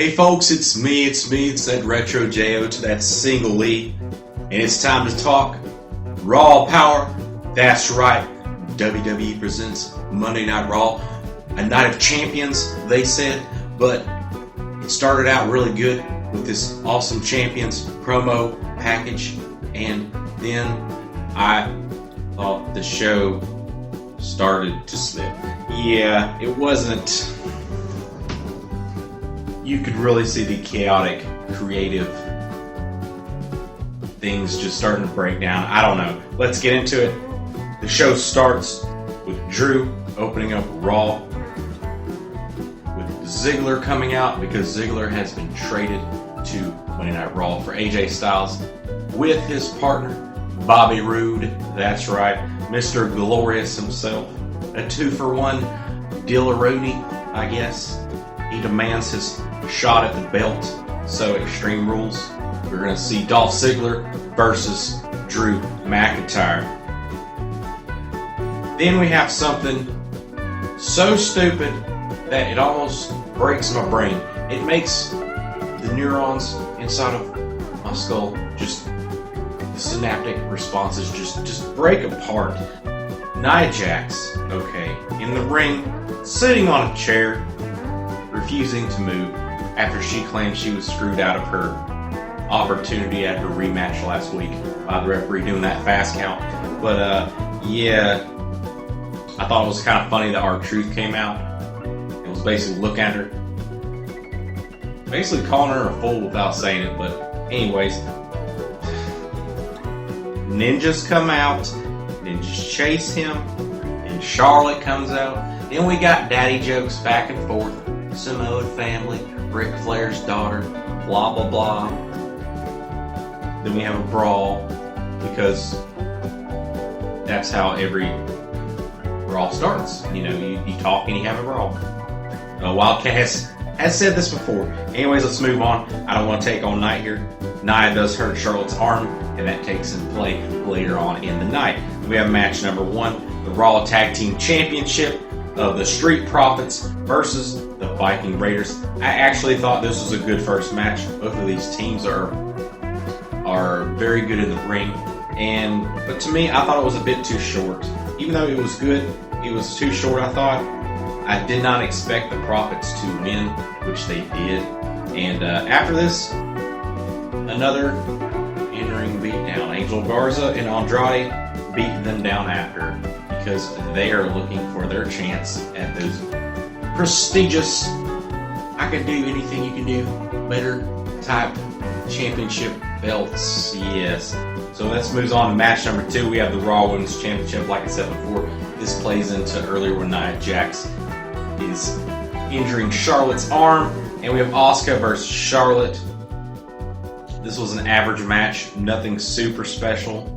Hey folks, it's me, it's that Retro J.O. to that single E, and it's time to talk Raw Power. That's right, WWE presents Monday Night Raw, a night of champions, they said, but it started out really good with this awesome champions promo package, and then I thought the show started to slip. Yeah, it wasn't. You could really see the chaotic, creative things just starting to break down. I don't know. Let's get into it. The show starts with Drew opening up Raw, with Ziggler coming out because Ziggler has been traded to Monday Night Raw for AJ Styles with his partner, Bobby Roode. That's right, Mr. Glorious himself. A 2-for-1 Dillaroni, I guess. He demands his shot at the belt. So Extreme Rules, we're going to see Dolph Ziggler versus Drew McIntyre. Then we have something so stupid that it almost breaks my brain. It makes the neurons inside of my skull, just the synaptic responses just break apart. Nia Jax, okay, in the ring, sitting on a chair, refusing to move after she claimed she was screwed out of her opportunity at her rematch last week by the referee doing that fast count. But yeah, I thought it was kind of funny that R-Truth came out and was basically looking at her, basically calling her a fool without saying it. But anyways, ninjas come out, ninjas chase him, and Charlotte comes out. Then we got daddy jokes back and forth. Samoa family, Ric Flair's daughter, blah blah blah. Then we have a brawl because that's how every brawl starts. You know, you talk and you have a brawl. Wildcat has said this before. Anyways, let's move on. I don't want to take all night here. Nia does hurt Charlotte's arm, and that takes into play later on in the night. We have match number 1, the Raw Tag Team Championship of the Street Profits versus the Viking Raiders. I actually thought this was a good first match. Both of these teams are very good in the ring, but to me, I thought it was a bit too short. Even though it was good, it was too short. I thought. I did not expect the Profits to win, which they did. And after this, another in-ring beatdown. Angel Garza and Andrade beat them down after, because they are looking for their chance at those prestigious, I can do anything you can do better type championship belts. Yes. So let's move on to match number 2. We have the Raw Women's Championship. Like I said before, this plays into earlier when Nia Jax is injuring Charlotte's arm. And we have Asuka versus Charlotte. This was an average match, nothing super special.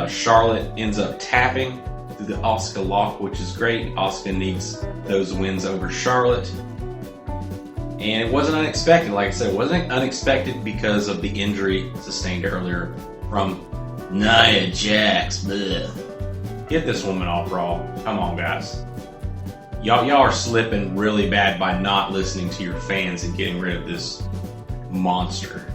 Charlotte ends up tapping through the Asuka lock, which is great. Asuka needs those wins over Charlotte. And it wasn't unexpected. Like I said, it wasn't unexpected because of the injury sustained earlier from Nia Jax. Blech. Get this woman off Raw. Come on, guys. Y'all are slipping really bad by not listening to your fans and getting rid of this monster.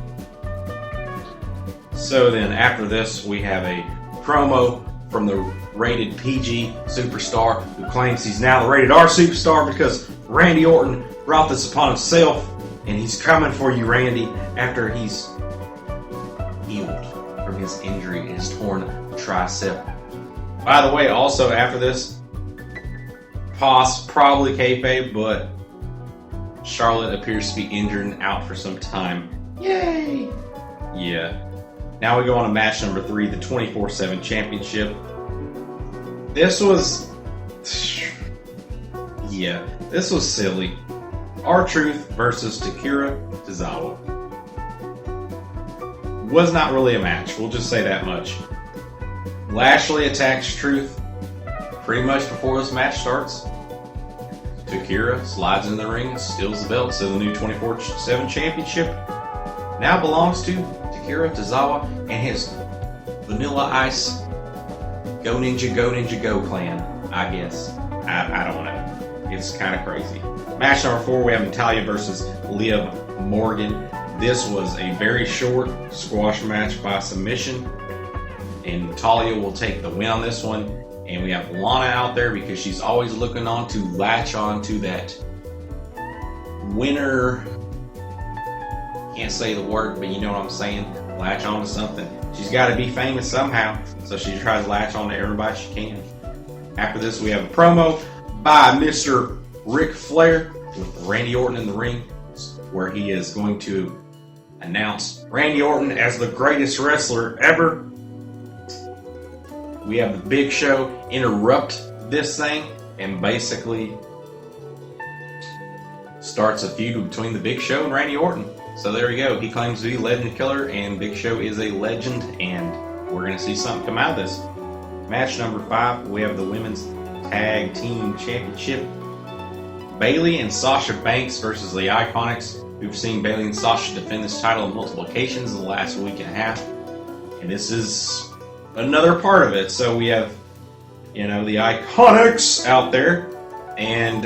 So then after this, we have a promo from the rated PG superstar who claims he's now the rated R superstar because Randy Orton brought this upon himself, and he's coming for you, Randy, after he's healed from his injury, his torn tricep. By the way, also after this, probably kayfabe, but Charlotte appears to be injured and out for some time. Yay! Yeah. Now we go on to match number 3, the 24/7 Championship. This was silly. R-Truth versus Takira Tozawa. Was not really a match, we'll just say that much. Lashley attacks Truth pretty much before this match starts. Takira slides in the ring, steals the belt, so the new 24/7 Championship now belongs to Takira Tozawa and his Vanilla Ice Go Ninja Go clan, I guess. I don't know. It's kind of crazy. Match number 4, we have Natalya versus Liv Morgan. This was a very short squash match by submission, and Talia will take the win on this one. And we have Lana out there because she's always looking on to latch on to that winner. Can't say the word, but you know what I'm saying. Latch on to something. She's got to be famous somehow, so she tries to latch on to everybody she can. After this, we have a promo by Mr. Ric Flair with Randy Orton in the ring, where he is going to announce Randy Orton as the greatest wrestler ever. We have the Big Show interrupt this thing and basically starts a feud between the Big Show and Randy Orton. So there we go. He claims to be Legend Killer, and Big Show is a legend, and we're going to see something come out of this. Match number 5, we have the Women's Tag Team Championship. Bayley and Sasha Banks versus the Iconics. We've seen Bayley and Sasha defend this title on multiple occasions in the last week and a half. And this is another part of it. So we have, the Iconics out there. And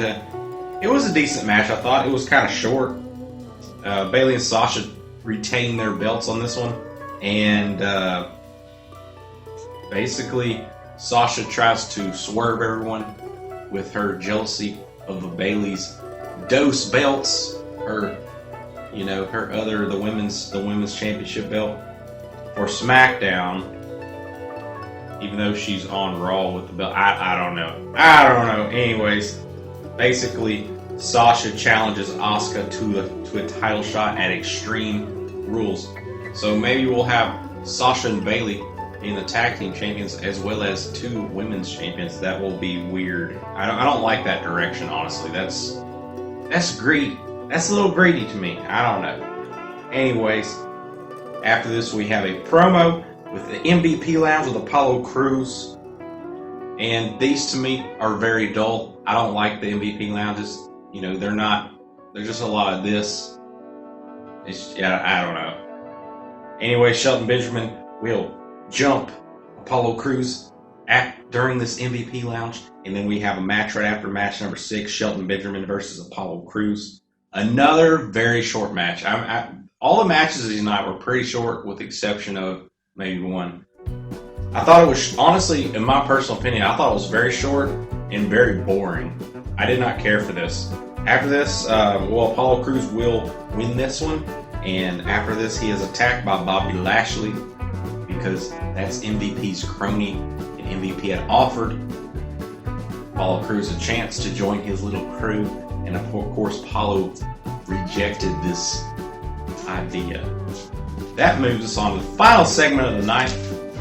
it was a decent match, I thought. It was kind of short. Bayley and Sasha retain their belts on this one. And basically, Sasha tries to swerve everyone with her jealousy of Bayley's DOS belts. Her the women's championship belt for SmackDown. Even though she's on Raw with the belt. I don't know. Anyways, basically, Sasha challenges Asuka to a title shot at Extreme Rules. So maybe we'll have Sasha and Bayley being the tag team champions as well as 2 women's champions. That will be weird. I don't like that direction, honestly. That's greedy. That's a little greedy to me. I don't know. Anyways, after this we have a promo with the MVP Lounge with Apollo Crews. And these to me are very dull. I don't like the MVP Lounges. They're just a lot of this. I don't know. Anyway, Shelton Benjamin will jump Apollo Crews during this MVP Lounge. And then we have a match right after match number 6, Shelton Benjamin versus Apollo Crews. Another very short match. All the matches these night were pretty short with the exception of maybe one. I thought it was, honestly, in my personal opinion, I thought it was very short and very boring. I did not care for this. After this, Apollo Crews will win this one. And after this, he is attacked by Bobby Lashley because that's MVP's crony. And MVP had offered Apollo Crews a chance to join his little crew. And of course, Apollo rejected this idea. That moves us on to the final segment of the night.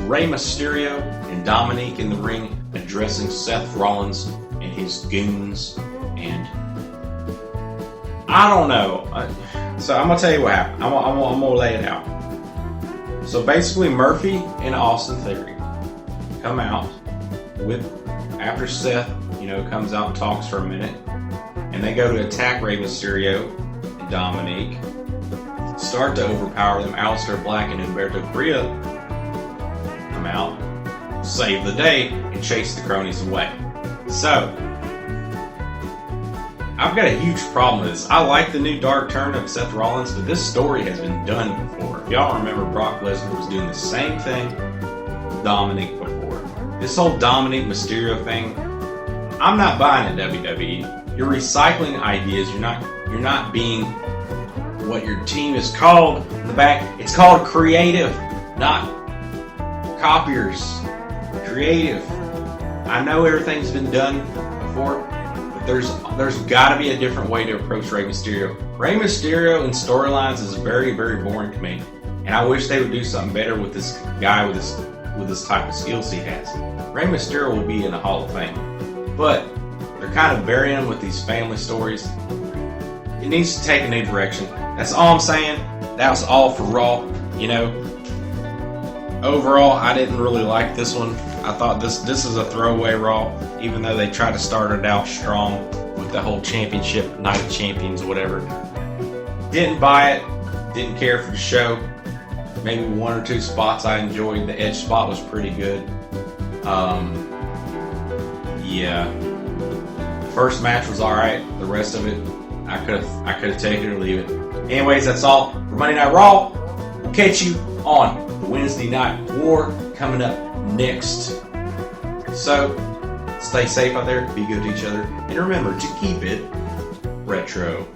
Rey Mysterio and Dominique in the ring addressing Seth Rollins and his goons. And I don't know. So I'm going to tell you what happened. I'm going to lay it out. So basically, Murphy and Austin Theory come out after Seth, comes out and talks for a minute. And they go to attack Rey Mysterio and Dominique. Start to overpower them. Aleister Black and Humberto Carrillo come out, save the day, and chase the cronies away. So, I've got a huge problem with this. I like the new dark turn of Seth Rollins, but this story has been done before. If y'all remember, Brock Lesnar was doing the same thing with Dominic before. This whole Dominic Mysterio thing, I'm not buying it, WWE. You're recycling ideas. You're not being what your team is called in the back. It's called creative, not copiers. Creative. I know everything's been done before, but there's got to be a different way to approach Rey Mysterio. Rey Mysterio in storylines is very, very boring to me, and I wish they would do something better with this guy with this type of skills he has. Rey Mysterio will be in the Hall of Fame, but they're kind of burying him with these family stories. It needs to take a new direction. That's all I'm saying. That was all for Raw. Overall, I didn't really like this one. I thought this is a throwaway Raw, even though they tried to start it out strong with the whole championship, Night of Champions, whatever. Didn't buy it. Didn't care for the show. Maybe 1 or 2 spots I enjoyed. The Edge spot was pretty good. Yeah. First match was alright. The rest of it I could have taken it or leave it. Anyways, that's all for Monday Night Raw. We'll catch you on the Wednesday Night War coming up next. So, stay safe out there, be good to each other, and remember to keep it retro.